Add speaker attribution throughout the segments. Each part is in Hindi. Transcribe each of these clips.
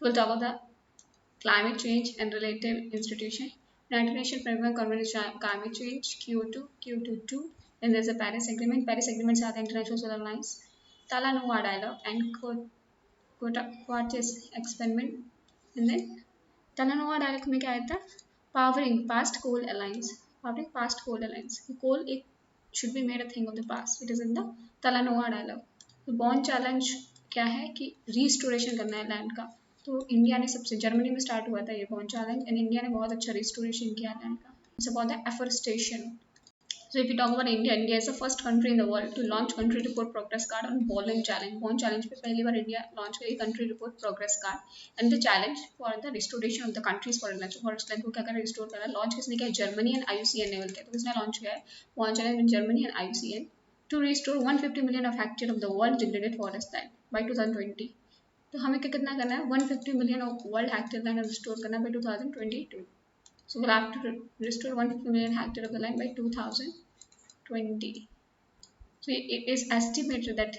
Speaker 1: We'll talk about the climate change and related institution. United Nations Framework Convention on Climate Change, Kyoto, Kyoto 2. Then there's a Paris Agreement. Paris Agreement are the International Solar Alliance, Talanoa Dialogue, and Quartz Experiment. And then Talanoa Dialogue में क्या आया था? Powering Past Coal Alliance. Powering Past Coal Alliance. Coal it should be made a thing of the past. It is in the Talanoa Dialogue. तो बॉन्ड चैलेंज क्या है कि रिस्टोरेशन करना है लैंड का। तो इंडिया ने सबसे जर्मनी में स्टार्ट हुआ था ये बॉन्ड चैलेंज एंड इंडिया ने बहुत अच्छा रिस्टोरेशन किया लैंड का। It's about the afforestation. So if you talk about India, India is the first country in the world to launch country report progress card on Bond challenge. Bond challenge पे पहली बार इंडिया लॉन्च करी country report progress card and the challenge for the restoration of the countries forest land. Forest land को क्या कर रिस्टोर करना है, लॉन्च किसने किया, जर्मनी एंड IUCN ने किया। तो किसने लॉन्च किया है Bond challenge in Germany and IUCN to restore 150 million of hectare of the world degraded forest land by 2020. तो हमें कितना करना है 150 million of world hectare land restore करना by 2022. So we'll have to restore 150 million hectare of the land by 2020. So it is estimated that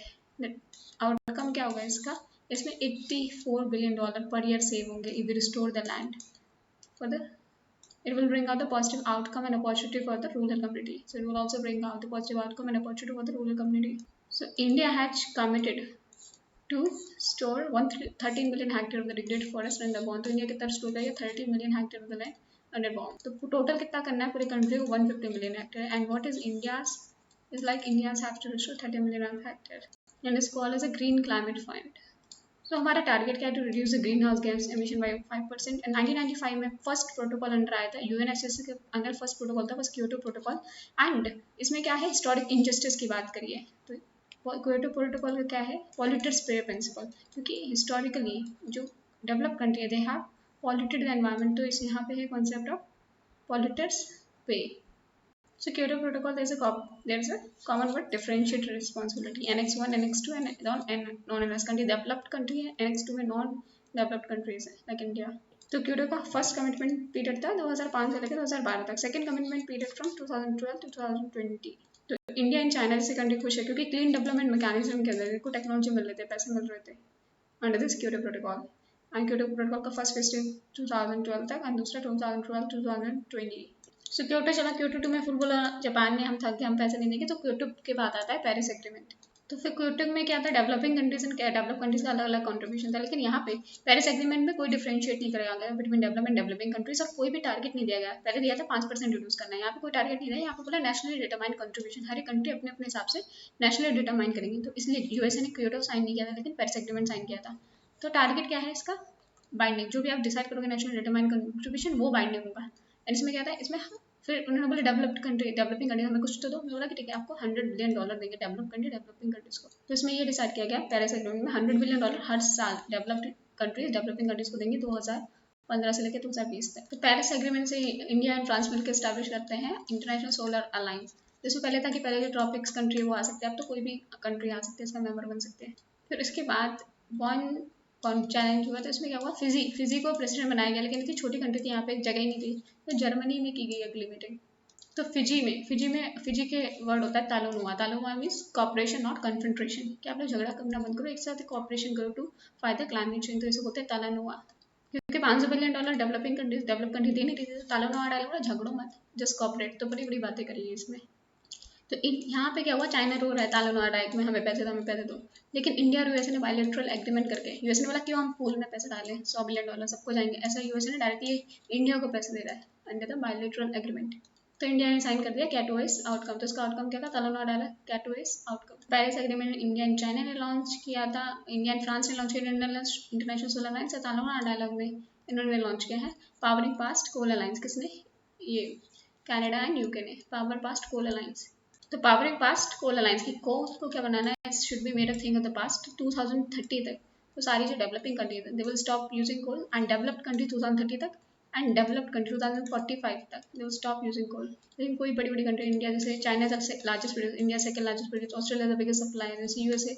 Speaker 1: outcome क्या होगा इसका, इसमें $84 billion per year सेव होंगे if we restore the land. For the it will bring out the positive outcome and opportunity for the rural community. So it will also bring out the positive outcome and opportunity for the rural community. So India has committed to store 13 million hectare of the degraded forest under bond. तो इंडिया कितना स्टोर करेगा 30 million hectare of the land under bond. तो टोटल कितना करना है पूरी कंट्री को 150 million hectare. And what is India's is like Indians have to restore 30 million hectare and is called as a green climate fund. So हमारा टारगेट क्या है to reduce the greenhouse gas emission by 5%। 1995 में फर्स्ट प्रोटोकॉल अंडर आया था, यूएनएसएस के अंदर फर्स्ट प्रोटोकॉल था, बस क्योटो प्रोटोकॉल। एंड इसमें क्या है हिस्टोरिक इनजस्टिस की बात करिए तो क्योटो प्रोटोकॉल का क्या है पॉल्यूटर्स पे प्रिंसिपल, क्योंकि हिस्टोरिकली जो डेवलप कंट्री है they have polluted the environment, तो इस यहाँ पे है कॉन्सेप्ट ऑफ पॉल्यूटर्स पे। So Kyoto Protocol there is a common but differentiated responsibility. Annex 1, Annex 2 and non-Annex country, developed country है, Annex 2 में non-developed countries है like India. तो क्योटो का फर्स्ट कमिटमेंट पीरियड था 2005 से लेकर 2012 तक, second commitment period from 2012 to 2020। तो इंडिया एंड चाइना जैसे कंट्री खुश है क्योंकि क्लीन डेवलपमेंट मैकेनिज्म के अंदर इनको टेक्नोलॉजी मिल रहे थे, पैसे मिल रहे थे under this Kyoto protocol. And Kyoto protocol का फर्स्ट फेज 2012 तक एंड दूसरा 2012 to 2020। सो क्योटो चला, क्योटो 2 में फुल बोला जापान ने हम थक गए हम पैसे नहीं देंगे, तो क्योटो के बाद आता है पेरिस एग्रीमेंट। तो फिर क्योटो में क्या था developing countries and develop countries का अलग अलग कॉन्ट्रीब्यूशन था, लेकिन यहाँ पे पेरिस एग्रीमेंट में कोई डिफरेंशिएट नहीं कराया गया बिटवीन डेवलपमेंट डेवलपिंग कंट्रीज और कोई भी टारगेट नहीं दिया गया। पहले दिया था 5% रिड्यूस करना है, यहाँ पे कोई टारगेट नहीं दिया, यहाँ पे बोला नेशनली डिटरमाइंड कंट्रीब्यूशन, हर एक कंट्री अपने अपने हिसाब से नेशनली डिटरमाइन करेंगे। तो इसलिए यूएसए ने क्योटो साइन नहीं किया था लेकिन पेरिस एग्रीमेंट साइन किया था। तो टारगेट क्या है इसका बाइंडिंग, जो भी आप डिसाइड करोगे नेशनल डिटरमाइंड कंट्रीब्यूशन वो बाइंडिंग होगा। एंड इसमें क्या था इसमें फिर उन्होंने बोला डेवलप्ड कंट्री डेवलपिंग कंट्री हमें कुछ तो दो, बोला कि ठीक है आपको $100 बिलियन देंगे डेवलप कंट्री डेवलपिंग कंट्रीज को। तो इसमें ये डिसाइड किया गया पेरिस एग्रीमेंट में $100 बिलियन हर साल डेवलप्ड कंट्रीज डेवलपिंग कंट्रीज को देंगे 2015 से लेकर 2020 तक। तो पेरिस एग्रीमेंट से इंडिया एंड फ्रांस मिलकर स्टैब्लिश करते हैं इंटरनेशनल सोलर अलायंस। जिसमें पहले था कि पहले जो ट्रॉपिक्स कंट्री वो आ सकते हैं, अब तो कोई भी कंट्री आ सकती है इसका मेंबर बन सकते हैं। फिर इसके बाद वन चैलेंज हुआ तो इसमें क्या हुआ फिजी को प्रेसिडेंट बनाया गया, लेकिन इतनी छोटी कंट्री थी यहाँ पे एक जगह ही नहीं थी, तो जर्मनी में की गई अगली मीटिंग। तो फिजी के वर्ड होता है तालोनुआ मीन्स कॉपरेशन नॉट कन्फ्रंट्रेशन, कि आप लोग झगड़ा करना बंद करो एक साथ कॉपरेशन करो to fight the climate change, तो इसे बोलते हैं तालोनुआ। क्योंकि $500 billion developing countries develop country दे नहीं रही थी, तो तालोनुआ डालो झगड़ो मत जस्ट कॉपरेट, तो बड़ी बड़ी बातें करी है इसमें। तो यहाँ पे क्या हुआ चाइना रो रहा है तालोनुआ डायरेक्ट में हमें पैसे दो, लेकिन इंडिया और यूएसए ने बायलैटरल एग्रीमेंट करके यूएसए ने बोला क्यों हम पूल में पैसे डालें $100 बिलियन सबको जाएंगे, ऐसा यूएसए ने डायरेक्टली इंडिया को पैसे दे रहा है अंडर द बायलैटरल एग्रीमेंट। तो इंडिया ने साइन कर दिया कैटोइस आउटकम, तो इसका आउटकम क्या था तालोनुआ डाला Katowice outcome. Paris agreement India and China ने लॉन्च किया था, इंडिया एंड फ्रांस ने लॉन्च किया international solar alliance Talanoa dialogue में इन्होंने लॉन्च किया है। पावरिंग पास्ट कोल अलायंस किसने, ये कनाडा एंड यूके ने पावर पास्ट कोल अलायंस। तो पावरिंग पास्ट कोल अलायंस की कोल को क्या बनाना है should be made a thing of the past 2030 तक। तो सारी जो developing country they will stop using coal and developed country 2030 तक एंड डेवलप्ड कंट्री 2045 तक they will stop using coal. लेकिन कोई बड़ी बड़ी कंट्री इंडिया जैसे चाइना सबसे largest producer, India second largest producer, Australia the biggest supplier, जैसे यूएसए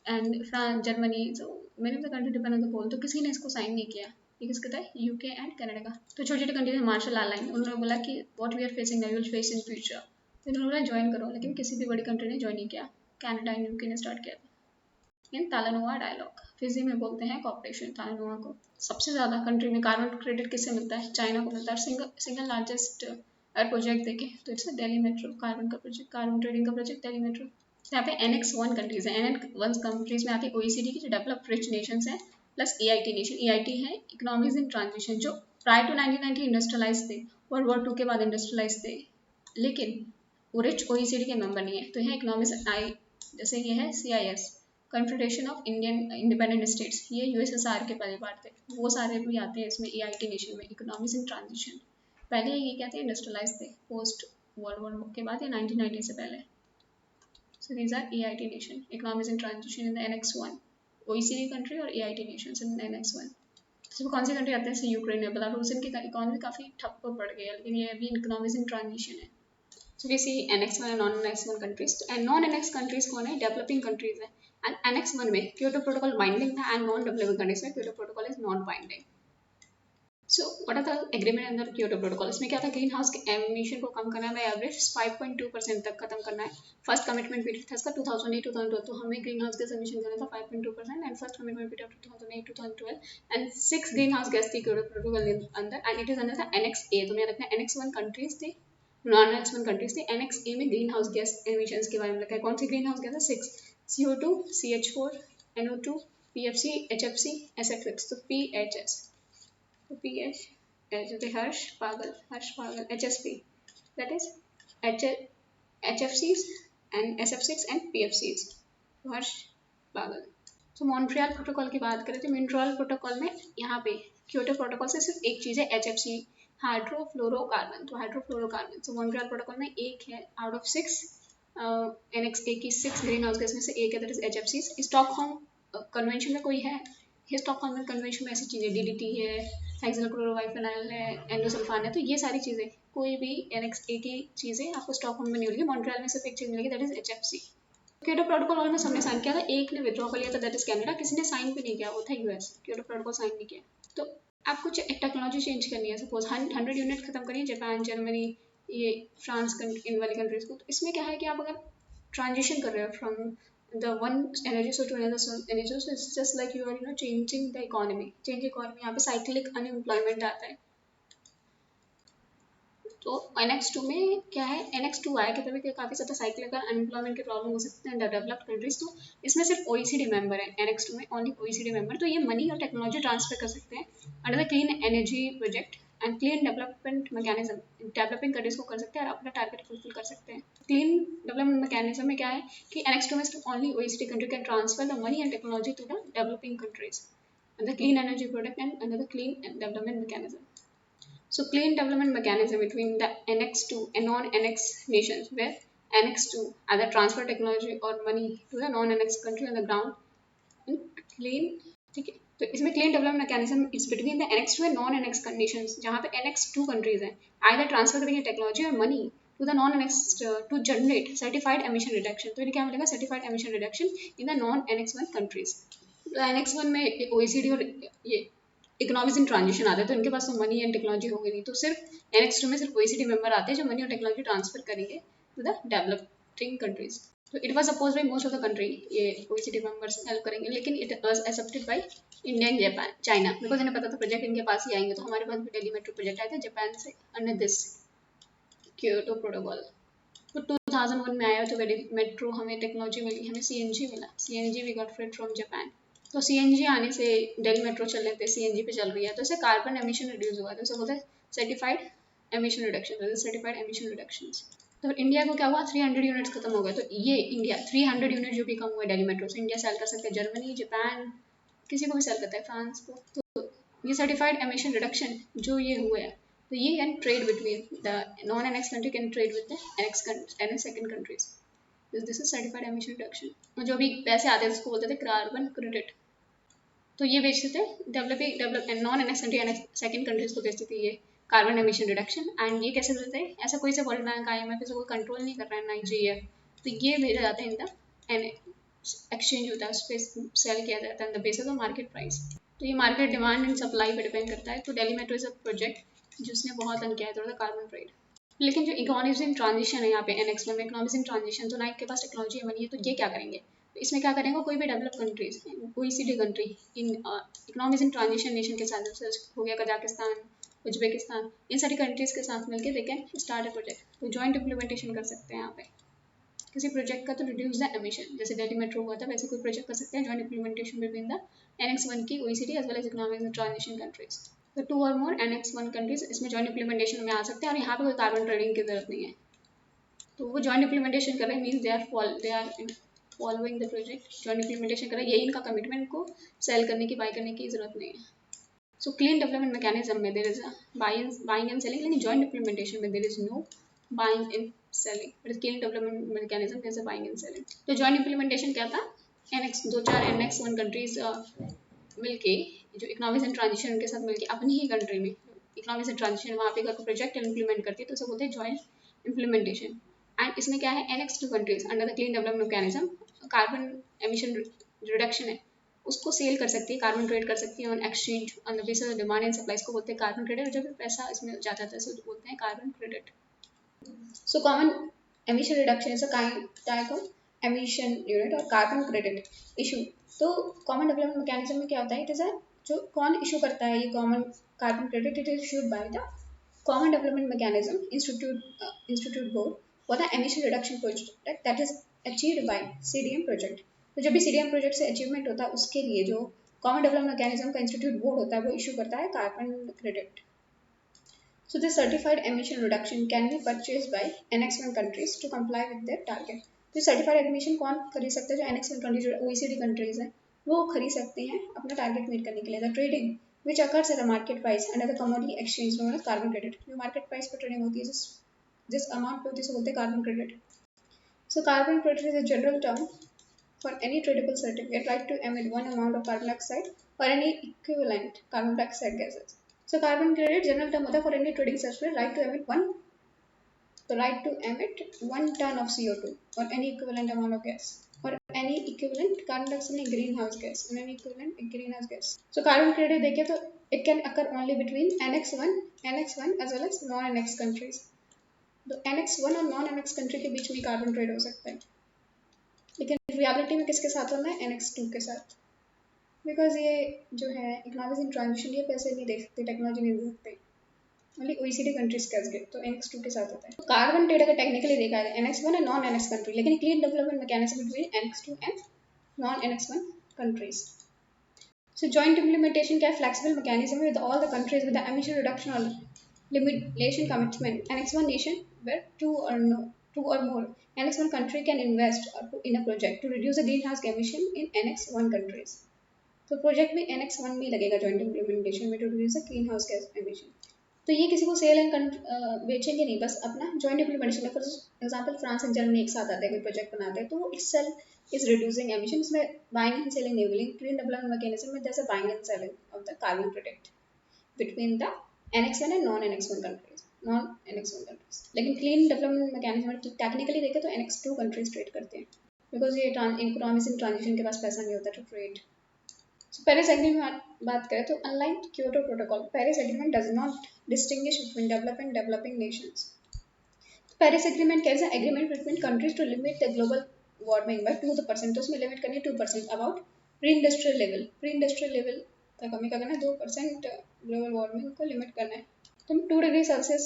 Speaker 1: एंड फ्रांस जर्मनी, तो many of the country depend on the coal, तो किसी ने इसको साइन नहीं किया। ये किसका था यूके एंड कनाडा का। तो छोटी छोटी कंट्री मार्शल आइलैंड उन्होंने बोला कि what we are facing now will face in future, तो इन्होंने ज्वाइन करो, लेकिन किसी भी बड़ी कंट्री ने ज्वाइन नहीं किया, कनाडा एंड यूके ने स्टार्ट किया था इन तालोनुआ डायलॉग। फिजी में बोलते हैं कॉर्पोरेशन ताइवान को। सबसे ज़्यादा कंट्री में कार्बन क्रेडिट किससे मिलता है? चाइना को मिलता है। सिंगल लार्जेस्ट अगर प्रोजेक्ट देखें तो इट्स दिल्ली मेट्रो, कार्बन का प्रोजेक्ट, कार्बन ट्रेडिंग का प्रोजेक्ट दिल्ली मेट्रो। यहाँ पे NX1 कंट्रीज है। NX1 कंट्रीज में आती है OECD की जो डेवलप्ड रिच नेशंस है प्लस EIT नेशन। EIT है इकोनॉमीज इन ट्रांजिशन, जो प्रायर टू 1990 इंडस्ट्रियलाइज थे, वर्ल्ड वॉर 2 के बाद इंडस्ट्रियलाइज थे, लेकिन वो रिच OECD के मेंबर नहीं है। तो यहाँ इकोनॉमिक्स आई, जैसे ये है CIS, confederation of Indian independent states, ये USSR के पहले पार्ट थे, वो सारे भी आते हैं इसमें EIT नेशन में, इकोनॉमिक्स इन ट्रांजिशन। पहले ये क्या थे? इंडस्ट्रियलाइज थे पोस्ट वर्ल्ड वॉर के बाद या 1990 से पहले। So these are EIT nation, economies in transition in the NX1, OECD country और EIT nations in NX1। तो कौन सी कंट्री आते हैं? यूक्रेन है। बेलारूस, इनकी इकोनॉमी काफ़ी ठप पड़ गई है, लेकिन ये अभी इकोनॉमीज इन ट्रांजिशन है। So we see NX1 and non-NX1 countries. And non-NX countries कौन है? डेवलपिंग कंट्रीज है। And NX1 में क्योटो प्रोटोकॉल बाइंडिंग था, एंड नॉन डेवलपिंग कंट्रीज में Kyoto protocol is not binding. So what are the agreement अंदर क्योटो प्रोटोकॉल? इसमें क्या था? ग्रीन हाउस के एमिशन को कम करना है, एवरेज 5.2% तक खत्म करना है। फर्स्ट कमिटमेंट पीरियड था इसका 2008-2012, तो हमें ग्रीन हाउस गैस एमिशन करना था 5.2%, and first commitment period 2008-2012, and 6 green house gas थी क्योटो प्रोटोकॉल अंदर, एंड इट इज अंदर था NX-A। तो मैं रखना NX1 कंट्रीज थी, नॉन NX1 कंट्रीज थी। NX-A में ग्रीन हाउस गैस एमिशंस के बारे में लिखा है। कौन सी ग्रीन हाउस गैस है? 6, CO2, CH4, NO2, PFC, HFC, SFX। तो PHS, तो PH हर्ष पागल, HSP, that is HFCs and SF6 and PFCs, तो हर्ष पागल। तो मॉन्ट्रियल प्रोटोकॉल की बात करें तो मॉन्ट्रियल प्रोटोकॉल में यहाँ पे क्योटो प्रोटोकॉल से सिर्फ एक चीज़ है, HFC, हाइड्रोफ्लोरोकार्बन। तो हाइड्रोफ्लोरोकार्बन, तो मॉन्ट्रियल प्रोटोकॉल में एक है आउट ऑफ 6, NX-A की 6 ग्रीन हाउस गैस में से एक है, that is HFCs। Stockholm convention में कोई है? स्टॉकहोम कन्वेंशन में ऐसी चीज़ें DDT है, हेक्साक्लोरोबाइफेनाइल है, एंडोसल्फान है, तो ये सारी चीज़ें कोई भी NX-A की चीज़ें आपको स्टॉकहोम में नहीं मिलेगी। मॉन्ट्रियल में सिर्फ एक चीज़ मिलेगी, that is HFC। Kyoto protocol almost सबने साइन किया था, एक ने विड्रॉ कर लिया था, दैट इज कनाडा। किसी ने साइन भी नहीं किया, वो था US। क्योटो प्रोटोकॉल साइन नहीं किया। तो आप कुछ टेक्नोलॉजी चेंज करनी है, सपोज 100 यूनिट खत्म करिए, जापान, जर्मनी, ये फ्रांस, इन वाली कंट्रीज को। तो इसमें क्या है कि आप अगर ट्रांजिशन कर रहे हो from the one energy source to another energy source, it's just like you are changing the economy, change economy। यहाँ पे cyclic unemployment आता है। तो NX2 में क्या है? NX2 आया कि तभी काफ़ी ज़्यादा साइक्लिक अनएम्प्लॉयमेंट के प्रॉब्लम हो सकते हैं डेवलप्ड कंट्रीज। तो इसमें सिर्फ OECD मेंबर है, NX2 में ओनली OECD मेंबर। तो ये मनी और टेक्नोलॉजी ट्रांसफर कर सकते हैं under the clean energy project and clean development mechanism. Developing countries को कर सकते हैं और अपना टारगेट फुलफिल कर सकते हैं। क्लीन डेवलपमेंट मैकेनिज्म में क्या है कि NX2 में सिर्फ only OECD country can transfer the money and technology to the developing countries under clean energy project and under the clean development mechanism. So clean development mechanism between the NX2 and non-NX nations, where NX2 either transfer technology or money to the non-NX country on the ground and clean, ठीक है। तो इसमें clean development mechanism is between the NX2 and non-NX nations, जहाँ पे NX2 countries हैं, either transfer करेंगे technology or money to the non-NX to generate certified emission reduction। तो इन्हें क्या मिलेगा? certified emission reduction in the non-NX1 countries। NX1 में OECD और ये इकोनॉमिक्स इन ट्रांजिशन आते हैं, तो इनके पास तो मनी एंड टेक्नोलॉजी होगी नहीं, तो सिर्फ NX2 में सिर्फ OECD मेंबर आते हैं जो मनी और टेक्नोलॉजी ट्रांसफर करेंगे टू द डेवलपिंग कंट्रीज। तो it was opposed by most of the country, ये OECD मेंबर्स हेल्प करेंगे, लेकिन it was accepted by India and Japan, China, because इन्हें पता था प्रोजेक्ट इनके पास ही आएंगे। तो हमारे पास भी दिल्ली मेट्रो प्रोजेक्ट आया था जापान से अंडर दिस क्योटो प्रोटोकॉल। तो 2001 में आया तो मेट्रो हमें टेक्नोलॉजी मिली, हमें CNG मिला, CNG we got freight from Japan. तो CNG आने से दिल्ली मेट्रो चल रहे थे, CNG पे चल रही है, तो इससे कार्बन एमिशन रिड्यूस हुआ, तो उसे बोलते हैं certified emission reduction, certified emission reductions. तो इंडिया को क्या हुआ? 300 यूनिट्स खत्म हो गए। तो ये इंडिया 300 यूनिट जो भी कम हुआ दिल्ली मेट्रो से, इंडिया सेल कर सकता है, जर्मनी, जापान, किसी को भी सेल करता है, फ्रांस को। तो ये सर्टिफाइड एमिशन रिडक्शन जो ये हुआ है, तो ये can trade between the non NX country can trade with the NX second countries. This is certified emission reduction. जो भी पैसे आते हैं उसको बोलते थे कार्बन क्रेडिट। तो ये बेचते थे develop non NX country second countries को बेचते थे ये कार्बन एमिशन रिडक्शन। एंड ये कैसे देते हैं? ऐसा कोई से वर्ल्ड बैंक, IMF से कोई कंट्रोल नहीं कर रहा है, ना GF। तो ये भेजा जाता है इन द एक्सचेंज होता है, उस पर सेल किया जाता है in the basis of market price. तो ये मार्केट डिमांड एंड सप्लाई पर डिपेंड करता है। तो Delhi metro is a project जिसने बहुत अन किया है थोड़ा कार्बन ट्रेड। लेकिन जो इकोनॉमिक्स इन ट्रांजिशन है यहाँ पे NX1 में, इकोनॉमिक्स इन ट्रांजिशन, तो ना इनके पास टेक्नोलॉजी है, मनी है, तो ये क्या करेंगे? इसमें क्या करेंगे, कोई भी develop countries, OECD country, in economies in transition nation के साथ, जैसे हो गया कजाकिस्तान, उज्बेकिस्तान, इन सारी कंट्रीज के साथ मिलकर they can start a project, तो जॉइंट इम्प्लीमेंटेशन कर सकते हैं यहाँ पे किसी प्रोजेक्ट का, तो रिड्यूस द एमिशन, जैसे दिल्ली मेट्रो हुआ था, वैसे कोई प्रोजेक्ट कर सकते हैं joint implementation between the Annex 1 की OECD as well as economic and transition countries. तो 2 और मोर Annex 1 कंट्रीज इसमें जॉइंट इम्प्लीमेंटेशन में आ सकते हैं, और यहाँ पे कोई कार्बन ट्रेडिंग की जरूरत नहीं है, तो वो जॉइंट इम्प्लीमेंटेशन कर रहे हैं, means they are following the project, joint implementation कर रहे हैं, यही इनका कमिटमेंट, को सेल करने की, बाय करने की जरूरत नहीं है। सो क्लीन डेवलपमेंट मैकेनिज्म में there is a buying and selling, लेकिन जॉइंट इम्प्लीमेंटेशन में there is no buying and selling, but clean development mechanism there is a buying and selling. तो जॉइंट इम्प्लीमेंटेशन क्या था, दो चार Annex 1 कंट्रीज मिलके, जो इकोनॉमिक्स एंड ट्रांजिशन के साथ मिलके अपनी ही कंट्री में इकोनॉमिक्स एंड ट्रांजिशन वहाँ पे अगर प्रोजेक्ट इम्प्लीमेंट करती है तो उसे बोलते हैं जॉइंट इम्प्लीमेंटेशन। एंड इसमें क्या है, Annex 2 countries under the clean development mechanism carbon emission reduction है, उसको सेल कर सकती है, कार्बन ट्रेड कर सकती है on exchange on the basis of demand and supply, इसको बोलते हैं कार्बन क्रेडिट, जब पैसा इसमें जाता है तो बोलते हैं carbon credit. So common emission reduction is a type of emission unit और कार्बन क्रेडिट इशू। तो कॉमन डेवलपमेंट मैकेनिज्म में क्या होता है, इट इज अ, जो कौन इशू करता है ये common carbon credit, it is issued by the common development mechanism institute board for the emission reduction project that is achieved by CDM project. तो जब भी CDM प्रोजेक्ट से अचीवमेंट होता है उसके लिए जो कॉमन डेवलपमेंट मैकेनिज्म का इंस्टीट्यूट बोर्ड होता है वो इशू करता है carbon credit. So the certified emission reduction can be purchased by Annex 1 countries to comply with their target. तो certified emission कौन खरीद सकते हैं, जो Annex 1 countries, जो OECD countries हैं वो खरीद सकते हैं अपना टारगेट मीट करने के लिए। The trading which occurs at a market price under the commodity exchange known as carbon credit, जो market price पर ट्रेडिंग होती है जिस अमाउंट पे होती है उसे बोलते हैं carbon credit. So carbon credit is a general term for any tradable certificate right to emit one amount of carbon dioxide or any equivalent carbon dioxide gases. So carbon credit general term होता है for any trading certificate right to emit one ton of CO2 or any equivalent amount of gas or any equivalent carbon dioxide greenhouse gas and any equivalent greenhouse gas. So carbon credit देखें तो it can occur only between Annex 1 as well as non-Annex countries. तो Annex 1 और non-Annex country के बीच में कार्बन ट्रेड हो सकता है, लेकिन रियलिटी में किसके साथ होना है, Annex 2 के साथ, बिकॉज ये जो है इकोनॉमिक्स इन ट्रांजिशन ये पैसे नहीं दे सकते, टेक्नोलॉजी नहीं दे सकते, ओनली OECD कंट्रीज के गए, तो Annex 2 के साथ होता है। तो कार्बन ट्रेड अगर टेक्निकली देखा है Annex 1 और नॉन Annex कंट्री, लेकिन clean development mechanism between Annex 2 and non Annex 1 countries. So joint implementation क्या है, flexible mechanism with all the countries with the emission reduction or limitation commitment. Annex 1 nation where two or more Annex 1 country can invest in a project to reduce the greenhouse emission in Annex 1 countries. तो प्रोजेक्ट भी Annex 1 में लगेगा जॉइंट इम्प्लीमेंटेशन में, to reduce the greenhouse gas emission. तो ये किसी को सेल एंड बेचेंगे नहीं, बस अपना जॉइंट इम्प्लीमेंटेशन में, for example France and Germany एक साथ आते हैं कोई प्रोजेक्ट बनाते हैं तो वो इटसेल्फ इज रिड्यूसिंग एमिशन, इसमें बाइंग एंड सेलिंग नहीं होगी। क्लीन डेवलपमेंट मैकेनिज्म में there is a buying and selling of the carbon credit between the Annex 1 and non Annex 1 countries. लेकिन क्लीन डेवलपमेंट मैकेनिज्म में टेक्निकली देखें तो Annex 2 कंट्रीज ट्रेड करते हैं, बिकॉज ये इकोनॉमिक्स इन ट्रांजिशन के पास पैसा नहीं होता टू ट्रेड। पेरिस एग्रीमेंट बात करें तो unlike Kyoto protocol, Paris agreement does not distinguish between developing nations. Paris agreement कैसे agreement between countries to limit the global warming by 2%, तो उसमें लिमिट करनी है 2% अबाउट प्री इंडस्ट्रियल लेवल तक हमें क्या करना है, 2% ग्लोबल वार्मिंग को लिमिट करना है। तो 2 डिग्री सेल्सियस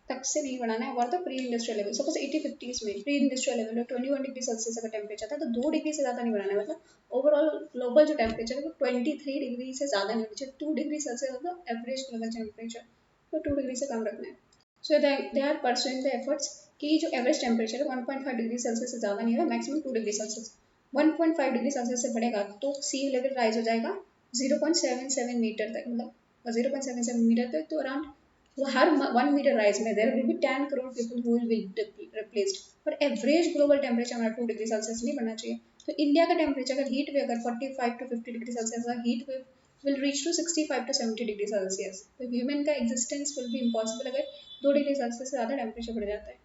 Speaker 1: तक से नहीं बढ़ाना है, और the pre industrial level, suppose 80-50s में pre industrial level 21 degree Celsius अगर टेम्परेचर था तो 2 डिग्री से ज़्यादा नहीं बढ़ाना है, मतलब ओवरऑल ग्लोबल जो टेम्परेचर है वो 23 डिग्री से ज़्यादा नहीं होना चाहिए, 2 डिग्री सेल्सियस होगा एवरेज ग्लोबल टेम्परेचर, तो 2 डिग्री से कम रखना है। So they are pursuing the efforts कि जो एवरेज टेम्परेचर है 1.5 डिग्री सेल्सियस से ज़्यादा नहीं होगा, maximum 2 degree Celsius. 1.5 degree Celsius से बढ़ेगा तो सी लेवल राइज हो जाएगा 0.77 मीटर तक, मतलब 0.77 मीटर तक, तो अराउंड वो हर 1 मीटर राइज में there will be 10 crore people who will be replaced, पर एवरेज ग्लोबल टेम्परेचर हमारा 2 डिग्री सेल्सियस नहीं बढ़ना चाहिए। तो इंडिया का टेम्परेचर अगर हीट वेव अगर 45 to 50 डिग्री सेल्सियस का heat wave will reach to 65 to 70 degree Celsius, तो ह्यूमन का एग्जिस्टेंस विल बी इम्पॉसिबल अगर 2 डिग्री सेल्सियस से ज़्यादा टेम्परेचर बढ़ जाता है।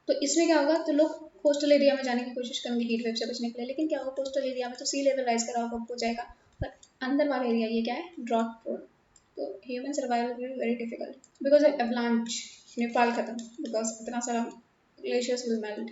Speaker 1: तो इसमें क्या होगा, तो लोग कोस्टल एरिया में जाने की कोशिश करेंगे हीट वेव से बचने के लिए, लेकिन क्या होगा कोस्टल एरिया में तो सी लेवल राइज करा होगा हो जाएगा, पर अंदर वाला एरिया ये क्या है, ड्रॉट प्रोन, तो human survival will be very difficult because of avalanche. Nepal खत्म बिकॉज इतना सारा glaciers will melt.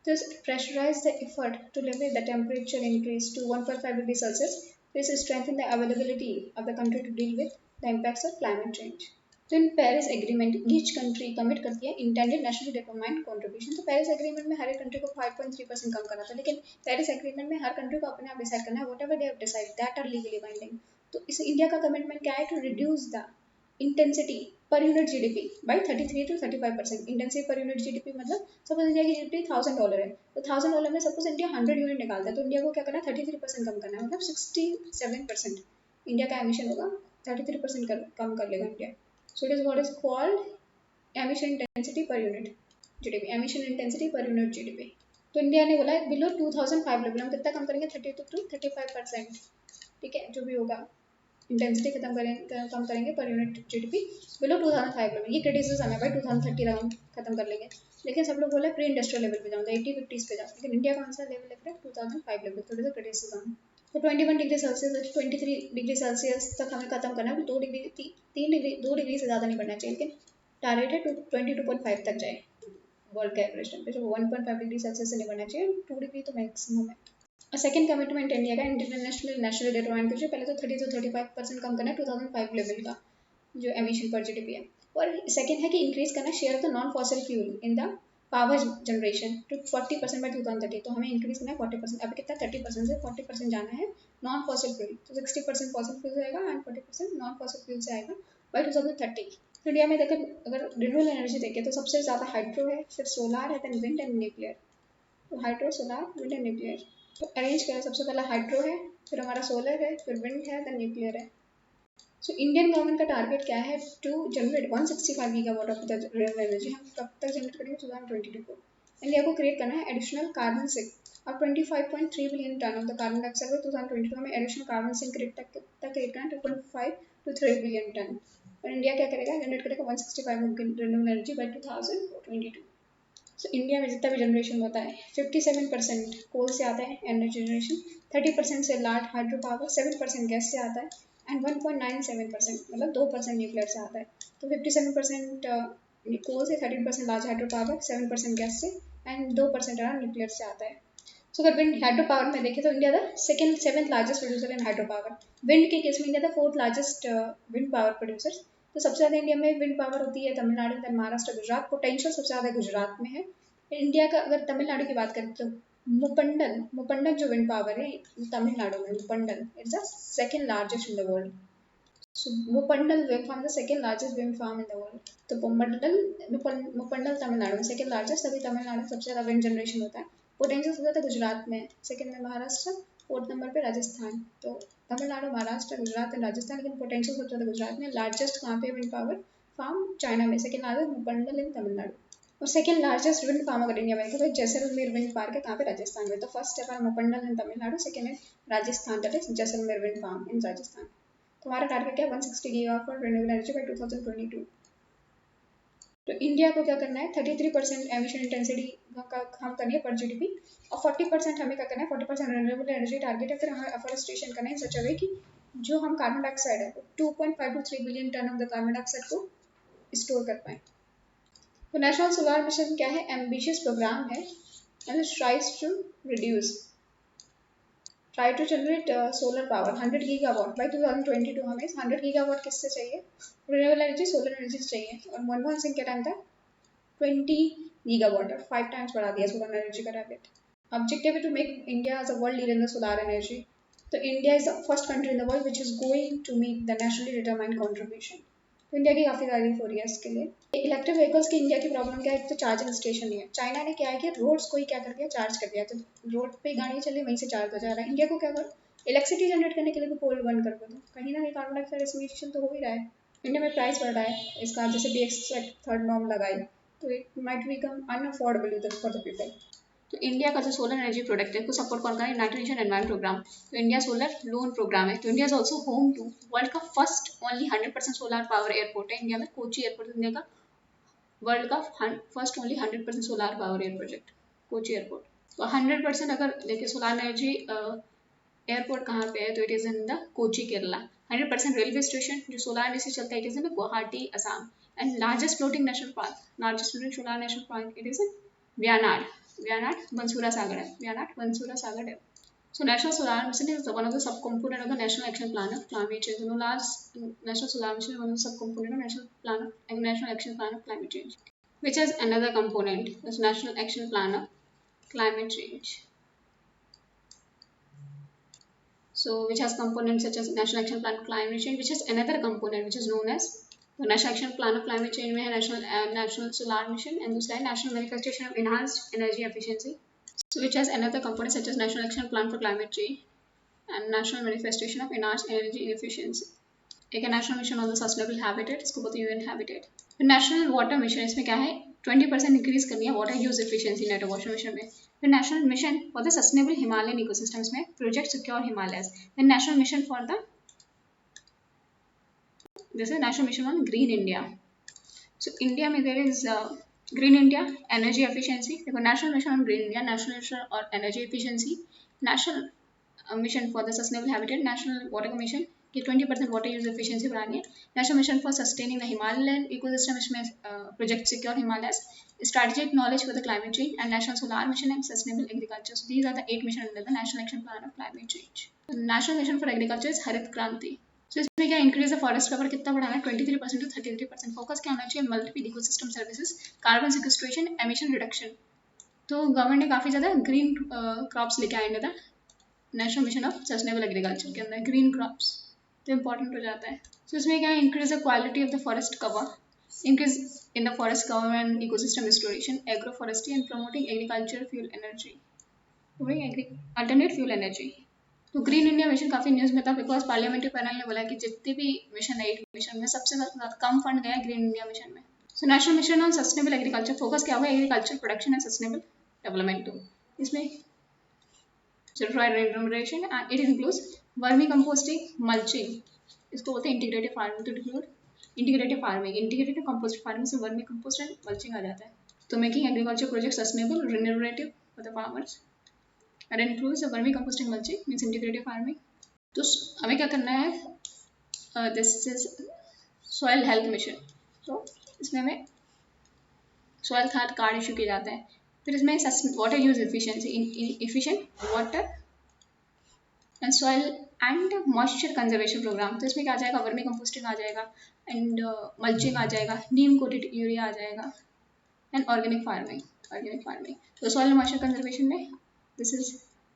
Speaker 1: This pressurize the effort to limit the temperature increase to 1.5 degrees Celsius. This strengthen the availability of the country to deal with the impacts of climate change. तो in Paris agreement each country commit करती है इंटेंडेड नेशनली डिटरमाइंड कंट्रीब्यूशन। तो पेरिस एग्रीमेंट में हर एक कंट्री को 5.3% कम करना था, लेकिन पेरिस एग्रीमेंट में हर कंट्री को अपने आप डिसाइड करना है whatever they have decide that are legally binding. तो इस इंडिया का कमिटमेंट क्या है? To reduce the intensity per unit GDP by 33 to 35%। Intensity per unit GDP मतलब सपोज इंडिया की जीडीपी $1000 है, तो $1000 में सपोज इंडिया 100 यूनिट निकालता है, तो इंडिया को क्या करना है? 33% कम करना है, मतलब 67% इंडिया का एमिशन होगा, 33% कम कर लेगा India. So it is what is called emission intensity per unit GDP, emission intensity per unit GDP। तो इंडिया ने बोला है बिलो 2005 लेवल हम कितना कम करेंगे? 32 to 35%। ठीक है, जो भी होगा इंटेंसिटी कम करेंगे पर यूनिट जीडीपी बिलो 2005 लेवल। ये क्रिटिसिज्म है भाई, 2030 तक हम खत्म कर लेंगे, लेकिन सब लोग बोला प्री इंडस्ट्रियल लेवल पे जाओ, 80-50s पे जाओ, लेकिन इंडिया कौन सा लेवल लिख रहा है? 2005 लेवल। थोड़ा सा क्रिटिसिज्म। तो 21 डिग्री सेल्सियस 23 डिग्री सेल्सियस तक हमें खत्म करना है। 2 डिग्री से ज़्यादा नहीं बढ़ना चाहिए, लेकिन टारगेट है 22.5 तक जाए वर्ल्ड का एवरेज टेम्परेचर। 1.5 डिग्री सेल्सियस से नहीं बढ़ना चाहिए, 2 डिग्री तो मैक्सिमम है। और सेकंड कमिटमेंट इंडिया का इंटरनेशनल नेशनल डिटरमाइंड कीजिए, पहले तो 30 to 35% कम करना है 2005 लेवल का जो एमिशन पर जीडीपी है। और सेकंड है कि इंक्रीज करना share of the non fossil fuel in the power generation to 40% by 2030। तो हमें इंक्रीज करना है 40%, अभी कितना 30% से 40% जाना है नॉन फॉसिल फ्यूल। तो 60% फॉसिल फ्यूल से आएगा एंड 40% नॉन फॉसिल फ्यूल से आएगा बाई 2030। तो इंडिया में देखो अगर रिन्यूएबल एनर्जी देखें तो सबसे ज़्यादा हाइड्रो है, फिर सोलार है, देन विंड एंड न्यूक्लियर। तो hydro, solar, wind and nuclear. तो अरेंज करें, सबसे पहला हाइड्रो है, फिर हमारा सोलर है, फिर विंड है, देन न्यूक्लियर है। सो इंडियन गवर्नमेंट का टारगेट क्या है? To generate 165 gigawatt of the renewable energy. हम कब तक जनरेट करेंगे? 2022 को। इंडिया को क्रिएट करना है एडिशनल कार्बन सिंक और 25.3 billion tonne of the carbon dioxide को 2022 में एडिशनल कार्बन सिंक तक क्रिएट करना है 2.5 to 3 बिलियन टन। और इंडिया क्या करेगा? जनरेट करेगा 165 renewable energy by 2022। So India में जितना भी जनरेशन होता है 57% कोल से आता है एनर्जी जनरेशन, 30% से लार्ज हाइड्रो पावर, 7% गैस से आता है एंड 1.97% मतलब 2% न्यूक्लियर से आता है। तो 57% कोल से, 13% लार्ज हाइड्रो पावर, 7% गैस से एंड 2% न्यूक्लियर से आता है। सो अगर विंड हाइड्रो पावर में देखें तो India the seventh largest producer in hydro power. Wind के केस में India the 4th largest wind power producer. तो सबसे ज़्यादा इंडिया में विंड पावर होती है तमिलनाडु, देन महाराष्ट्र, गुजरात। पोटेंशियल सबसे ज़्यादा गुजरात में है। इंडिया का अगर तमिलनाडु की बात करें तो मुपंडल जो विंड पावर है Tamil Nadu, Muppandal it's the second largest in the world. So Mupandal wind farm, the second largest wind farm in the world. तो मुपंडल तमिलनाडु में सेकंड लार्जेस्ट, तभी तमिलनाडु में सबसे ज़्यादा विंड जनरेशन होता है। पोटेंशियल सबसे ज़्यादा गुजरात में, सेकंड में महाराष्ट्र, 4th नंबर पे राजस्थान। तो तमिलनाडु, महाराष्ट्र, गुजरात एंड राजस्थान, लेकिन पोटेंशियल सबसे ज़्यादा गुजरात में। लार्जेस्ट कहाँ पे विंड पावर फार्म? चाइना में। सेकंड लार्जेस्ट मुपंडल इन तमिलनाडु। और सेकंड लार्जेस्ट विंड फार्म अगर इंडिया में देखो तो जैसलमेर विंड पार्क है, कहाँ पे? राजस्थान में। तो फर्स्ट है मुपंडल इन तमिलनाडु, सेकंड है Rajasthan, that is Jaisalmer wind farm in Rajasthan. हमारा टारगेट क्या है? 160 gigawatt for renewable energy by 2022। तो इंडिया को क्या करना है? 33% एमिशन इंटेंसिटी का हम करनी है पर जीडीपी, और 40% हमें क्या करना है? 40% रिन्यूएबल एनर्जी टारगेट है। फिर हमें अफॉरेस्टेशन करना है सच वे कि जो हम कार्बन डाइऑक्साइड है 2.5 to 3 billion tonne of the carbon dioxide को स्टोर कर पाए। तो नेशनल सोलर मिशन क्या है? एम्बिशियस प्रोग्राम है and tries to reduce try to generate solar power 100 gigawatt by 2022। हमें 100 गीगावाट किससे चाहिए? रिन्यूएबल एनर्जी, सोलर एनर्जी से चाहिए। और मनमोहन सिंह क्या टाइम था? 20 गीगावाट, और 5 टाइम्स बढ़ा दिया सोलर एनर्जी का target. Objective to make India as a world leader in the solar energy. तो India is the first country in the world which is going to make the nationally determined contribution. तो इंडिया की काफ़ी तारीफ हो रही है इसके लिए। इलेक्ट्रिक व्हीकल्स की इंडिया की प्रॉब्लम क्या है? एक तो चार्जिंग स्टेशन नहीं है। चाइना ने क्या है कि रोड्स को ही क्या कर दिया? चार्ज कर दिया। तो रोड पे गाड़ी चले वहीं से चार्ज हो जा रहा है। इंडिया को क्या करो? इलेक्ट्रिसिटी जनरेट करने के लिए भी कोल बंद कर दो। तो कहीं ना कहीं कार्बन डाइऑक्साइड एमिशन तो हो ही रहा है। इंडिया में प्राइस बढ़ रहा है इसका, जैसे BX थर्ड नॉर्म लगाई तो it might become unaffordable for the people. तो इंडिया का जो सोलर एनर्जी प्रोडक्ट है उसको सपोर्ट कौन कर रहा है? United Nation environment programme. तो इंडिया सोलर लोन प्रोग्राम है। तो India is also home to world का first only 100% solar power airport है इंडिया में। कोची एयरपोर्ट इंडिया का वर्ल्ड का first only 100% solar power air project, Kochi airport. तो 100% अगर देखिए सोलर एनर्जी एयरपोर्ट कहाँ पे है? तो it is in the Kochi Kerala. 100% railway station जो सोलर एनर्जी से चलता है, it is in Guwahati Assam. And largest floating national park, largest floating solar national park, it is in Wayanad. We are not Bansura Sagar Dam. We are not Bansura Sagar Dam. So National Solar Mission is one of the subcomponent of the National Action Plan of Climate Change. So last National Solar Mission is one of the subcomponent of National Action Plan of Climate Change, which is another component. This National Action Plan of Climate Change. So which has components such as National Action Plan of Climate Change, which has another component which is known as the National Action Plan of Climate Change में है National Solar Mission and दूसरा है National Manifestation of Enhanced Energy Efficiency. So which has another component such as National Action Plan for Climate Change and National Manifestation of Enhanced Energy Efficiency. एक है National Mission on the Sustainable Habitat, इसको बोलते हैं UN Habitat. फिर National Water Mission, इसमें क्या है 20% इंक्रीज करनी है water use efficiency net water mission में. फिर national mission for the sustainable Himalayan ecosystems में project secure Himalayas. Then national mission for the this is national mission on green India. So India में there is green India energy efficiency. देखो national mission on green India, national mission और energy efficiency, national mission for the sustainable habitat, national water commission कि 20% वाटर यूज एफिशिएंसी बढ़ानी है. National mission for sustaining the Himalayan ecosystem, इसमें project secure Himalayas, strategic knowledge for the climate change, and national solar mission and sustainable agriculture. So these are the 8 missions under the national action plan of climate change. The national mission for agriculture is हरित क्रांति. So इसमें क्या इंक्रीज द फॉरेस्ट कवर कितना बढ़ाना है 23% to 33%. फोकस क्या होना चाहिए multiple ecosystem services, carbon sequestration, emission reduction. तो गवर्नमेंट ने काफी ज्यादा ग्रीन क्रॉप्स लेके आए हैं national mission of sustainable agriculture के अंदर ग्रीन क्रॉप्स तो इंपॉर्टेंट हो जाता है. सो इसमें क्या है increase the quality of the forest cover, increase in the forest cover and ecosystem restoration, agroforestry and promoting agricultural fuel energy, alternate fuel energy. तो ग्रीन इंडिया मिशन काफी न्यूज में था बिकॉज पार्लियामेंट्री पैनल ने बोला कि जितने भी मिशन है 8 मिशन में सबसे ज्यादा कम फंड गया ग्रीन इंडिया मिशन में. So national mission on sustainable agriculture focus क्या होगा agriculture production and sustainable development. तो इसमें remuneration and it includes vermi composting, mulching, इसको बोलते हैं इंटीग्रेटेड फार्मिंग. तो include integrated farming, integrated compost farming से वर्मी कंपोस्ट एंड मल्चिंग आ जाता है. तो making agriculture project sustainable renewable for the farmers and includes vermi composting, mulching means integrated farming. तो हमें क्या करना है this is soil health mission. तो इसमें हमें सॉइल हेल्थ कार्ड इशू किए जाते हैं. फिर इसमें water use efficiency, efficient water and soil and moisture conservation programme. तो इसमें क्या आ जाएगा वर्मी कंपोस्टिंग आ जाएगा एंड मल्चिंग आ जाएगा, नीम कोटेड यूरिया आ जाएगा एंड ऑर्गेनिक फार्मिंग. तो सॉइल मॉइस्चर कंजर्वेशन में this is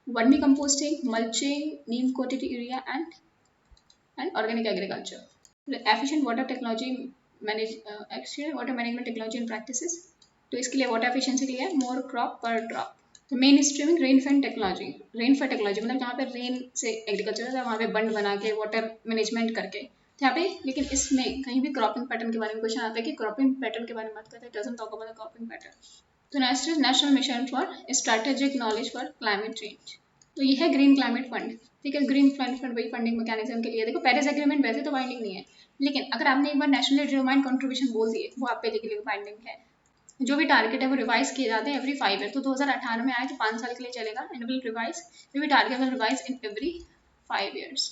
Speaker 1: vermi composting, mulching, Neem coated urea and organic agriculture. Efficient water technology efficient water management technology and practices. तो इसके लिए वाटर एफिशिएंसी के लिए मोर क्रॉप पर ड्रॉप. तो मेन स्ट्रीमिंग रेन टेक्नोलॉजी मतलब जहाँ पे रेन से एग्रीकल्चर है वहाँ पे बंड बना के वाटर मैनेजमेंट करके यहाँ पे. लेकिन इसमें कहीं भी क्रॉपिंग पैटर्न के बारे में क्वेश्चन आता है कि क्रॉपिंग पैटर्न के बारे में बात करते हैं, doesn't talk about the cropping pattern. तो next is national mission for strategic knowledge for climate change. तो ये है ग्रीन क्लाइमेट फंड. ठीक है, ग्रीन क्लाइमेट फंड वही फंडिंग मैकेनिज्म के लिए. देखो पेरिस एग्रीमेंट वैसे तो बाइंडिंग नहीं है, लेकिन अगर आपने एक बार नेशनली डिटरमाइंड कंट्रीब्यूशन बोल दिए वो आप पे के लिए बाइंडिंग है. जो भी टारगेट है वो रिवाइज किए जाते हैं एवरी 5 ईयर. तो 2018 में आया तो 5 साल के लिए चलेगा एंड विल रिवाइज, जो भी target will revise in every 5 years.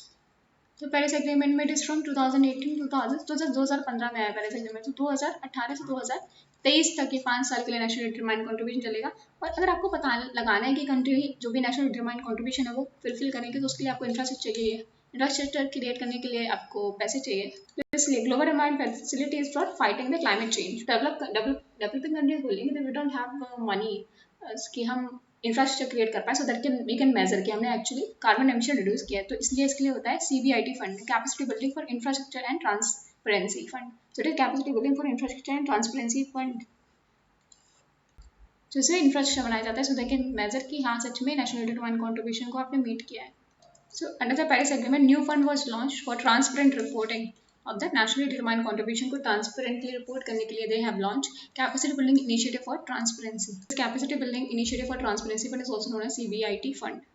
Speaker 1: तो पेरिस एग्रीमेंट में इट इज फ्रॉम 2018 तो जब 2015 में आया पेरिस एग्रीमेंट. तो 2018 से 2023 तक ये 5 साल के लिए नेशनल डिटरमाइंड कंट्रीब्यूशन चलेगा. और अगर आपको पता लगाना है कि कंट्री जो भी नेशनल डिटरमाइंड कंट्रीब्यूशन है वो फुलफिल करेंगे तो उसके लिए आपको इंफ्रास्ट्रक्चर चाहिए. इंफ्रास्ट्रक्चर क्रिएट करने के लिए आपको पैसे चाहिए. तो इसलिए global demand facility is for fighting the climate change. Developing countries बोलेंगे वी डोंट हैव मनी कि हम इंफ्रास्ट्रक्चर क्रिएट कर पाए so that can we can measure कि हमने एक्चुअली कार्बन एमिशन रिड्यूस किया है. तो इसलिए इसके लिए होता है CBIT fund, capacity building for infrastructure and transparency fund. So it is capacity building for infrastructure and transparency fund. तो इससे इंफ्रास्ट्रक्चर बनाया जाता है सो दैट कैन मेजर कि हाँ सच में नेशनल डिटरमाइंड कंट्रीब्यूशन को आपने मीट किया है. So under the Paris Agreement, new fund was launched for transparent reporting of the nationally determined contribution को transparently report करने के लिए they have launched capacity building initiative for transparency. This capacity building initiative for transparency fund is also known as CBIT fund.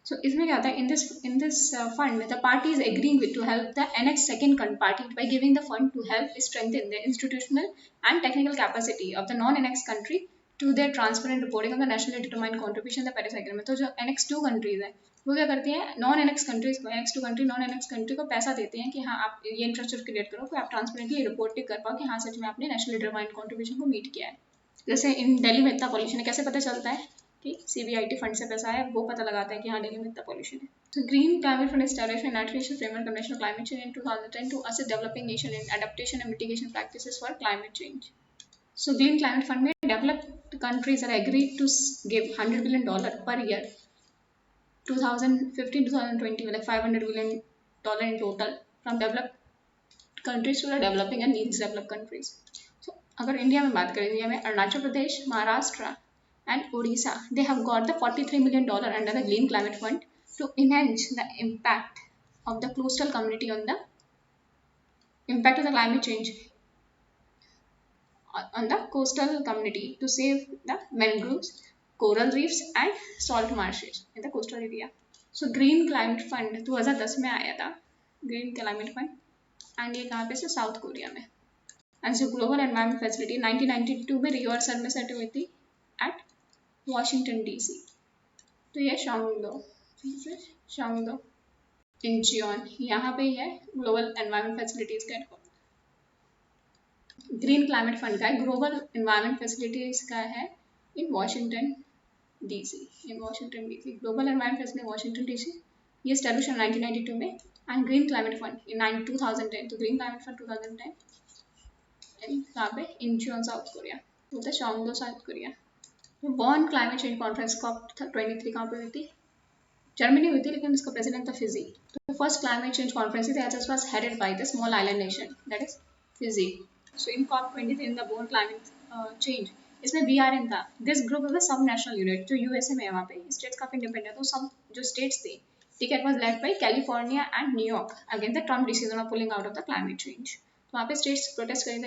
Speaker 1: So इसमें क्या होता है in this fund the party is agreeing with to help the annex second party by giving the fund to help strengthen the institutional and technical capacity of the non-annex country to their transparent reporting of the nationally determined contribution the Paris Agreement. तो जो annex 2 countries है वो क्या करती हैं नॉन एनेक्स कंट्रीज को, annex two country non annex country को पैसा देते हैं कि हाँ आप ये इंफ्रास्ट्रक्चर क्रिएट करो कि आप ट्रांसपेरेंटली रिपोर्ट कर पाओ कि हाँ सच में आपने नेशनल डिटरमाइंड कंट्रीब्यूशन को मीट किया है. जैसे इन दिल्ली में इतना पॉल्यूशन है, कैसे पता चलता है कि CBIT फंड से पैसा आया, वो पता लगाता है कि हाँ दिल्ली में इतना पॉल्यूशन है. So Green Climate Fund established a National Framework Convention on Climate Change in 2010 to assist developing nation in adaptation and mitigation practices for climate change. So Green Climate Fund में developed countries are agreed to give $100 billion per year 2015-2020 में, like $500 billion in total from developed countries to the developing and least developed countries. So अगर इंडिया में बात करें, इंडिया में Arunachal Pradesh, Maharashtra and Odisha, they have got the $43 million under the Green Climate Fund to enhance the impact of the coastal community on the impact of the climate change on the coastal community to save the mangroves, coral reefs and salt marshes in the coastal area. So Green Climate Fund 2010 में आया था, Green Climate Fund, and ये कहाँ पे से, साउथ कोरिया में. And so Global Environment Facility 1992 में रिवर्सल में सेट हुई थी at Washington DC. तो ये शांगदो इंचियोन, यहाँ पे ही है ग्लोबल एनवायरमेंट फैसिलिटीज का हेडक्वार्टर. ग्रीन क्लाइमेट फंड का है, ग्लोबल एनवायरमेंट फैसिलिटीज का है इन Washington DC. Global environment facility Washington DC, ये स्टैब्लिश 1992 में. And green climate fund in 2010, तो ग्रीन क्लाइमेट फंड 2010 यहाँ पे इंचियोन साउथ कोरिया, वो था Songdo South Korea. Bonn climate change conference COP23 कहाँ पे हुई थी, जर्मनी हुई थी, लेकिन इसका प्रेसिडेंट था फिजी. तो first climate change conference was headed by the small island nation that is Fiji. So in COP23 in the Bonn climate change, इसमें BRN था. This group is a sub national unit, जो यूएसए में है, वहाँ पे स्टेट्स काफी इंडिपेंडेंट. तो सब जो स्टेट्स थे, ठीक है, it was led by California and New York against the Trump decision of pulling out of the climate change. तो वहाँ पे स्टेट्स प्रोटेस्ट कर रहे थे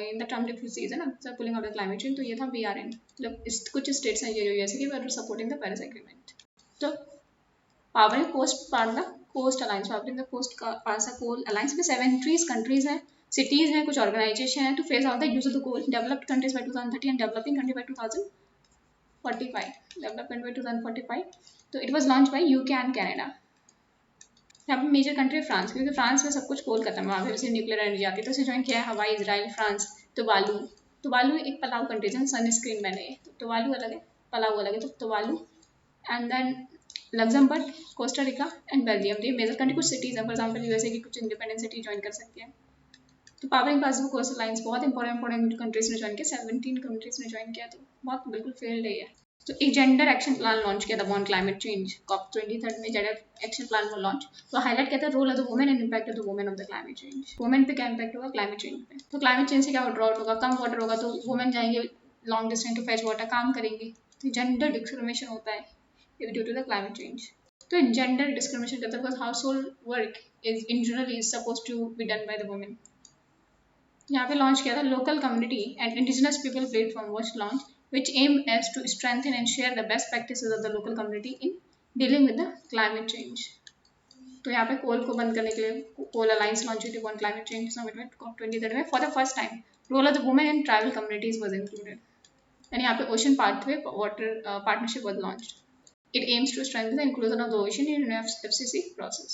Speaker 1: in the Trump decision of pulling out of climate change. तो ये था BRN, मतलब कुछ स्टेट्स हैं जो यूएसए की were supporting the Paris agreement. तो powering part the coast alliance, powering the coal alliance में 7 countries हैं, cities हैं, कुछ organization हैं to phase out the use of the coal. Developed countries by 2030 and developing country by 2045. Developed country by 2045. तो it was launched by UK and Canada. यहाँ पे मेजर कंट्री फ्रांस, क्योंकि फ्रांस में सब कुछ कोल खत्म है, वहाँ पे सिर्फ न्यूक्लियर एनर्जी आती है. तो इसे ज्वाइन किया है हवाई, इजराइल, फ्रांस, तुवालू एक पलाऊ कंट्रीज है, सन स्क्रीन मैंने, तो तुवालू अलग है, पलाऊ अलग है. तो Tuvalu and then Luxembourg, Costa Rica and Belgium. ये मेजर कंट्री कुछ सिटीज हैं, फॉर एग्जांपल यूएसए की कुछ इंडिपेंडेंट सिटी ज्वाइन कर सकती हैं. तो पावरिंग पासबुक कोस्ट लाइन्स बहुत इंपॉर्टेंट कंट्रीज ने ज्वाइन किया, 17 कंट्रीज ने ज्वाइन किया. तो बहुत बिल्कुल फेल्ड है ये. तो एक जेंडर एक्शन प्लान लॉन्च किया था बॉन क्लाइमेट चेंज COP23 में, जेंडर एक्शन प्लान वो लॉन्च. तो हाईलाइट किया था role of the women and impact of the women of the climate change. Women पे क्या इम्पैक्ट होगा क्लाइमेट चेंज पे. तो क्लाइमेट चेंज से क्या ड्रॉट होगा, कम वाटर होगा, तो वुमेन जाएंगे long distance to fetch water, काम करेंगे. तो जेंडर डिस्क्रिमिनेशन होता है due to the climate change. तो जेंडर डिस्क्रिमिनेशन करता है because household work is in general is suppose to be done by the women. यहाँ पे लॉन्च किया था local community and indigenous people platform was launch which aim as to strengthen and share the best practices of the local community in dealing with the climate change. तो यहाँ पे कोल को बंद करने के लिए कोल अलायंस लॉन्च हुई थी वन क्लाइमेट चेंज समिट में COP23 में. For the first time role of the women and tribal communities was included. And यहाँ पे ocean pathway water partnership was launched. It aims to strengthen the inclusion of the ocean in FCC process.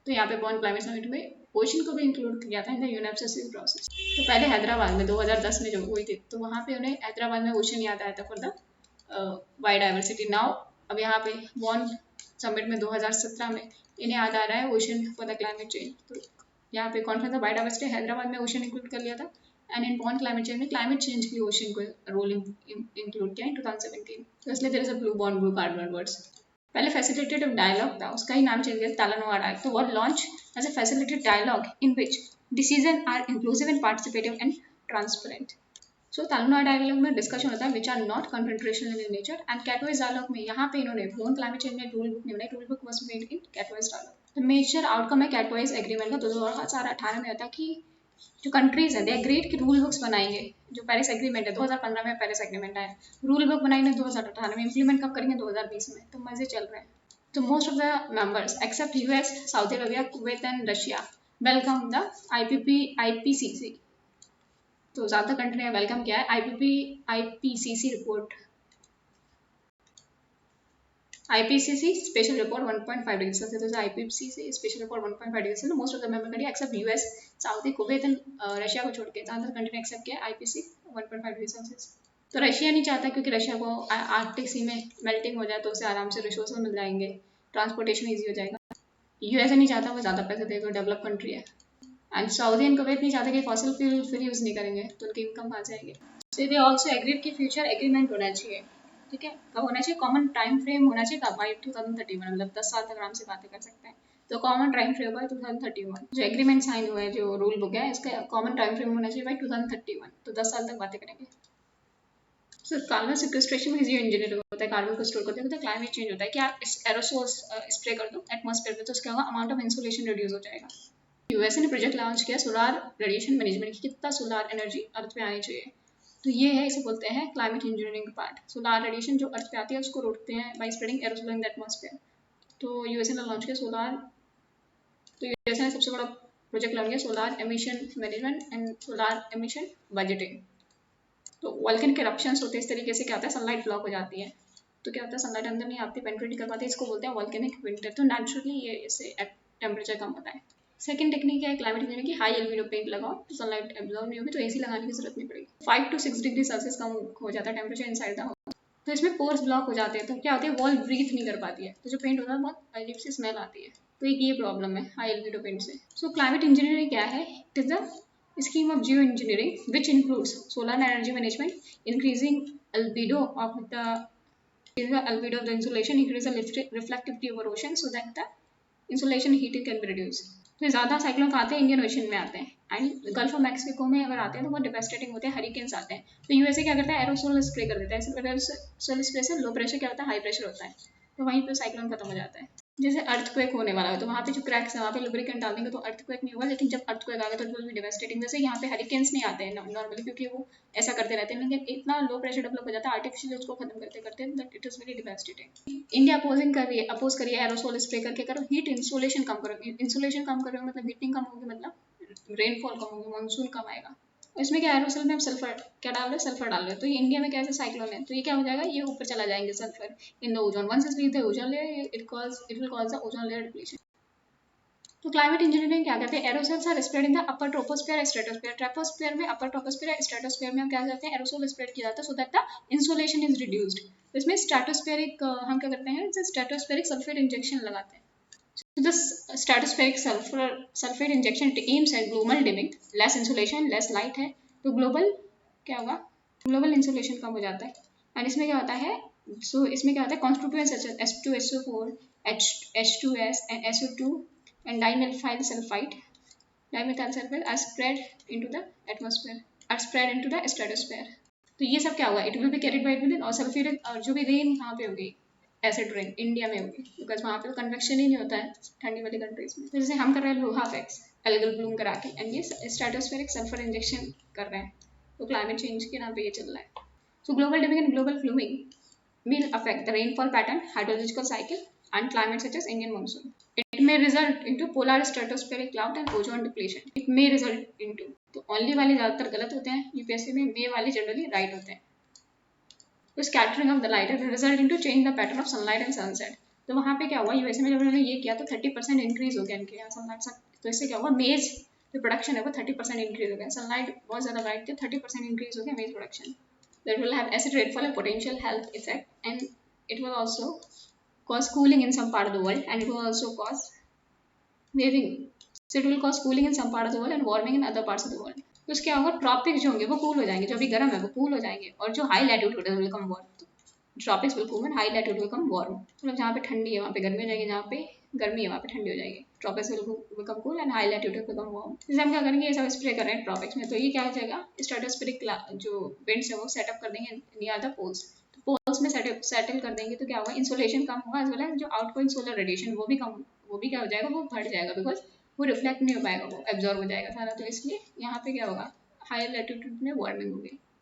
Speaker 1: तो यहाँ पे बॉर्न क्लाइमेट समिट में ओशन को भी इंक्लूड किया था इन द UNFCCC प्रोसेस. तो पहले हैदराबाद में 2010 में जो हुई थी, तो वहाँ पे उन्हें हैदराबाद में ओशन याद आया था फॉर द बायोडाइवर्सिटी. नाउ अब यहाँ पे बॉर्न समिट में 2017 में इन्हें याद आ रहा है ocean for the climate change. तो यहाँ पे कॉन्फ्रेंस ऑफ बायोडाइवर्सिटी हैदराबाद में ओशन इंक्लूड कर लिया था. And in born climate change में क्लाइमेट चेंज के लिए ओशन को रोल इंक्लूड किया इन 2017. तो इसलिए there is a blue carbon words. पहले फैसिलिटेटिव डायलॉग था, उसका ही नाम चेंज किया तालानोवाड़ा. तो वो launch as a facilitative dialogue in which decision are inclusive and participative and transparent. So तालानोवाड़ा डायलॉग में डिस्कशन होता है which are not confrontational in nature. And Katowice dialogue में यहाँ पे इन्होंने बोन क्लाइमेट चेंज में रूल बुक नहीं बनाई, rule book was made in कैटवाइज dialogue. तो मेजर आउटकम है कैटवाइज एग्रीमेंट का 2018 में होता है कि जो कंट्रीज हैं दे एग्रीड कि रूल बुक्स बनाएंगे. जो पेरिस एग्रीमेंट है 2015 में पेरिस एग्रीमेंट आया, रूल बुक बनाएंगे 2018 में, इंप्लीमेंट कब करेंगे 2020 में. तो मजे चल रहे हैं. तो most of the members except US, Saudi Arabia, Kuwait and Russia welcome the IPCC. तो ज़्यादा कंट्री ने वेलकम किया है IPCC report. IPCC special report 1.5 degrees Celsius. There's IPCC special report 1.5 degrees Celsius. Most of the member country except US, Saudi, Kuwait and Russia को छोड़ के ज़्यादातर कंट्री ने एक्सेप्ट किया IPCC 1.5 डिग्री सेल्सियस। तो रशिया नहीं चाहता क्योंकि रशिया को आर्कटिक सी में मेल्टिंग हो जाए तो उसे आराम से रिसोर्स मिल जाएंगे, ट्रांसपोर्टेशन ईजी हो जाएगा। यूएसए नहीं चाहता, वो ज़्यादा पैसे देगा, डेवलप कंट्री है। एंड सऊदी एंड कुवैत नहीं चाहते कि फॉसिल फ्यूल फिर यूज़ नहीं करेंगे तो उनकी इनकम आ जाएगी। सो दे ऑल्सो एग्रीड कि फ्यूचर एग्रीमेंट होना चाहिए, ठीक है। कब होना चाहिए? कॉमन टाइम फ्रेम होना चाहिए, कब? बाई 2031, मतलब 10 साल तक आराम से बातें कर सकते हैं। तो कॉमन टाइम फ्रेम बाई 2031, जो एग्रीमेंट साइन हुआ है, जो रूल बुक है, इसका कॉमन टाइम फ्रेम होना चाहिए बाई 2031, तो 10 साल तक बातें करेंगे। सो कार्बन सिक्वेस्ट्रेशन में जियो इंजीनियरिंग होता है, कार्बन को स्टोर करते हैं। तो क्लाइमेट चेंज होता है कि आप एरोसोल्स स्प्रे कर दो एटमॉस्फेयर में, तो उसका अमाउंट ऑफ इंसुलेशन रिड्यूस हो जाएगा। यूएसए ने प्रोजेक्ट लॉन्च किया सोलार रेडिएशन मैनेजमेंट की, कितना सोलार एनर्जी अर्थ पे आनी चाहिए। तो ये है, इसे बोलते हैं क्लाइमेट इंजीनियरिंग का पार्ट। सोलार रेडिएशन जो अर्थ पे आती है उसको रोकते हैं by spreading aerosol in the atmosphere. तो यूएसए ने लॉन्च किया सोलार, तो यूएसए ने सबसे बड़ा प्रोजेक्ट लॉन्च किया solar emission management and solar emission budgeting. तो वॉल्केनिक इरप्शंस होते हैं, इस तरीके से क्या होता है, सनलाइट ब्लॉक हो जाती है। तो क्या होता है, सनलाइट अंदर नहीं आती, पेनिट्रेट नहीं कर पाती, इसको बोलते हैं वॉल्केनिक विंटर। तो नेचुरली ये इससे टेम्परेचर कम होता है। सेकंड टेक्निक है क्लाइमेट इंजीनियरिंग की, हाई एलबीडो पेंट लगाओ तो सनलाइट एब्जॉर्ब नहीं होगी, तो एसी लगाने की जरूरत नहीं पड़ेगी। 5 to 6 डिग्री सेल्सियस कम हो जाता है टेम्परेचर इनसाइड द हाउस। तो इसमें पोर्स ब्लॉक हो जाते हैं, तो क्या होती है, वॉल ब्रीथ नहीं कर पाती है, तो जो पेंट होता है बहुत अजीब सी स्मेल आती है। तो एक ये प्रॉब्लम है हाई एलबीडो पेंट से। सो क्लाइमेट इंजीनियरिंग क्या है? It is the scheme of geoengineering which includes solar energy management, increasing albedo of the albedo of the insulation, increase the reflectivity over ocean so that the insulation heating can be reduced. तो ज़्यादा साइक्लोन आते हैं इंडियन ओशन में आते हैं एंड गल्फ ऑफ मैक्सिको में अगर आते हैं तो बहुत डिवास्टेटिंग होते हैं, हरिकेन्स आते हैं। तो यूएसए क्या करता है, एरोसोल स्प्रे कर देता है। एरोसोल स्प्रे से लो प्रेशर क्या होता है, हाई प्रेशर होता है, तो वहीं पे साइक्लोन खत्म हो जाता है। जैसे अर्थक्वेक होने वाला है तो वहाँ पे जो क्रैक्स है वहाँ पे लुब्रिकेंट डाल देंगे तो अर्थक्वेक नहीं होगा, लेकिन जब अर्थक्वेक आ गया तो इट विल बी डिवास्टेटिंग। जैसे यहाँ पे हरिकेन्स नहीं आते हैं नॉर्मली क्योंकि वो ऐसा करते रहते हैं, लेकिन इतना लो प्रेशर डेवलप हो जाता है आर्टिफिशियल, उसको खत्म करते करते that it is very devastating. India oppose करिए एरोसोल स्प्रे करके करो, हीट इंसुलेशन कम करो। इंसुलेशन कम करो मतलब हीटिंग कम होगी, मतलब रेनफॉल कम होगी, मानसून कम आएगा। इसमें क्या एरोसोल में हम सल्फर क्या डाल रहे हैं, सल्फर डाल रहे हैं। तो ये इंडिया में कैसे साइक्लोन है, तो ये क्या हो जाएगा, ये ऊपर चला जाएंगे sulphur in the ozone. Once it reach the ozone layer it will cause the ozone layer depletion. तो क्लाइमेट इंजीनियरिंग क्या करते हैं, aerosols are spread in the upper troposphere stratosphere. Troposphere में, अपर ट्रोपोस्फियर स्ट्रेटोस्फियर में हम क्या करते हैं, एरोसोल स्प्रेड किया जाता है so that the insulation is reduced. तो इसमें स्ट्रेटोस्फेरिक हम क्या करते हैं, स्ट्रेटोस्फेरिक सल्फेट इंजेक्शन लगाते हैं। So this stratospheric sulfate injection aims at global dimming, less insulation, less light है, तो global क्या होगा, global insulation कम हो जाता है। एंड इसमें क्या होता है, इसमें क्या होता है, constituents such as H2SO4, H2S and SO2 and dimethyl sulfide are spread into the atmosphere, are spread into the stratosphere। तो ये सब क्या होगा, it will be carried by within और सल्फ्यूरिक और जो भी रेन यहाँ पे होगी एसिड रेन इंडिया में होगी, बिकॉज वहाँ पे कन्वेक्शन ही नहीं होता है ठंडी वाली कंट्रीज में। तो जैसे हम कर रहे हैं लोहा फैक्स एल्गल ब्लूम करा के, एंड ये स्ट्रेटोस्फेरिक सल्फर इंजेक्शन कर रहे हैं, तो क्लाइमेट चेंज के नाम पे ये चल रहा है। So global dimming and global fluming will affect the rainfall pattern, hydrological cycle and climate such as Indian monsoon. It may result into polar stratospheric cloud and ozone depletion. It may result into, तो only वाले ज़्यादातर गलत होते हैं यूपीएससी में, may वाले जनरली राइट होते हैं। तो scattering of the light result into change the pattern of sunlight and sunset. तो वहाँ पे क्या हुआ, यूएसए में जब उन्होंने ये किया तो 30% इंक्रीज हो गया इनके यहाँ सनलाइट। तो इससे क्या हुआ, मेज जो प्रोडक्शन है वो 30% इंक्रीज हो गया। सनलाइट बहुत ज़्यादा ब्राइट थी, 30% इंक्रीज हो गया मेज production. That will have acid rainfall and potential health effect, and it will also cause cooling in some part of the world, and it will also cause waving. So it will cause cooling in some part of the world and warming in other parts of the world. तो उसके क्या होगा, ट्रॉपिक जो होंगे वो कूल हो जाएंगे, जो अभी गर्म है वो कूल हो जाएंगे, और जो high latitude will come warm. Tropics will cool and high latitude will come warm. मतलब जहाँ पे ठंडी है वहाँ पे गर्मी हो जाएगी, जहाँ पे गर्मी है वहाँ पे ठंडी हो जाएगी। Tropics will become cool and high latitude will become warm. जैसे हम क्या करेंगे, ये सब स्प्रे कर रहे हैं ट्रॉपिक्स में, तो ये क्या हो जाएगा, स्ट्रेटोस्फेरिक जो विंड्स है वो सेटअप कर देंगे नियर द पोल्स। तो पोल्स में सेटल कर देंगे तो क्या होगा, इंसुलेशन कम होगा, एज वेल एज जो आउटगोइंग सोलर रेडिएशन वो भी कम, वो भी क्या हो जाएगा, वो बढ़ जाएगा, बिकॉज वो रिफ्लेक्ट नहीं हो पाएगा, वो एब्जॉर्ब हो जाएगा सारा। तो इसलिए यहाँ पे क्या होगा, हायर लैटिट्यूड में वार्मिंग होगी।